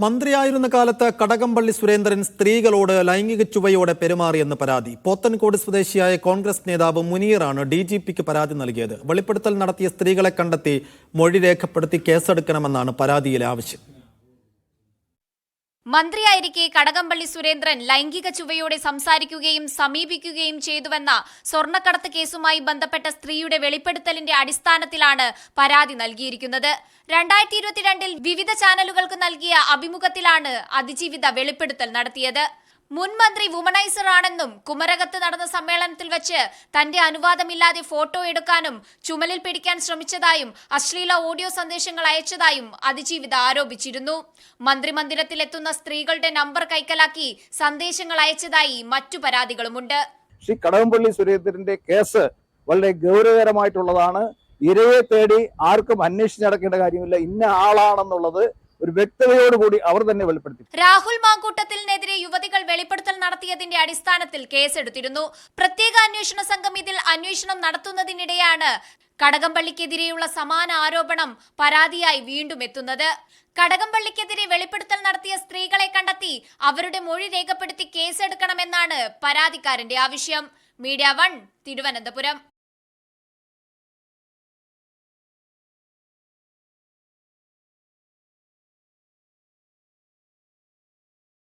മന്ത്രിയായിരുന്ന കാലത്ത് കടകംപള്ളി സുരേന്ദ്രൻ സ്ത്രീകളോട് ലൈംഗിക ചുവയോടെ പെരുമാറിയെന്ന് പരാതി. പോത്തൻകോട് സ്വദേശിയായ കോൺഗ്രസ് നേതാവ് മുനീറാണ് DGPക്ക് പരാതി നൽകിയത്. വെളിപ്പെടുത്തൽ നടത്തിയ സ്ത്രീകളെ കണ്ടെത്തി മൊഴി രേഖപ്പെടുത്തി കേസെടുക്കണമെന്നാണ് പരാതിയിലെ ആവശ്യം. മന്ത്രിയായിരിക്കെ കടകംപള്ളി സുരേന്ദ്രൻ ലൈംഗിക ചുവയോടെ സംസാരിക്കുകയും സമീപിക്കുകയും ചെയ്തുവെന്ന സ്വർണ്ണക്കടത്ത് കേസുമായി ബന്ധപ്പെട്ട സ്ത്രീയുടെ വെളിപ്പെടുത്തലിന്റെ അടിസ്ഥാനത്തിലാണ് പരാതി നൽകിയിരിക്കുന്നത്. 2022 വിവിധ ചാനലുകൾക്ക് നൽകിയ അഭിമുഖത്തിലാണ് അതിജീവിത വെളിപ്പെടുത്തൽ നടത്തിയത്. മുൻ മന്ത്രി വുമണൈസർ ആണെന്നും കുമരകത്ത് നടന്ന സമ്മേളനത്തിൽ വെച്ച് തന്റെ അനുവാദമില്ലാതെ ഫോട്ടോ എടുക്കാനും ചുമലിൽ പിടിക്കാൻ ശ്രമിച്ചതായും അശ്ലീല ഓഡിയോ സന്ദേശങ്ങൾ അയച്ചതായും അതിജീവിത ആരോപിച്ചിരുന്നു. മന്ത്രിമന്ദിരത്തിൽ എത്തുന്ന സ്ത്രീകളുടെ നമ്പർ കൈക്കലാക്കി സന്ദേശങ്ങൾ അയച്ചതായി മറ്റു പരാതികളുമുണ്ട്. ശ്രീ കടകംപള്ളി സുരേന്ദ്രന്റെ കേസ് വളരെ ഗൗരവകരമായിട്ടുള്ളതാണ്. ഇരയെ തേടി ആർക്കും അന്വേഷിച്ച് നടക്കേണ്ട കാര്യമില്ല. ഇന്ന ആളാണെന്നുള്ളത് ഒരു വ്യക്തതയോടുകൂടി അവർ തന്നെ വെളിപ്പെടുത്തി. രാഹുൽ മാങ്കൂട്ടത്തിനെതിരെ യുവതികൾ വെളിപ്പെടുത്തൽ നടത്തിയതിന്റെ അടിസ്ഥാനത്തിൽ കേസെടുത്തിരുന്നു. പ്രത്യേക അന്വേഷണ സംഘം ഇതിൽ അന്വേഷണം നടത്തുന്നതിനിടെയാണ് കടകംപള്ളിക്കെതിരെയുള്ള സമാന ആരോപണം പരാതിയായി വീണ്ടും എത്തുന്നത്. കടകംപള്ളിക്കെതിരെ വെളിപ്പെടുത്തൽ നടത്തിയ സ്ത്രീകളെ കണ്ടെത്തി അവരുടെ മൊഴി രേഖപ്പെടുത്തി കേസെടുക്കണമെന്നാണ് പരാതിക്കാരന്റെ ആവശ്യം. മീഡിയ 1 തിരുവനന്തപുരം.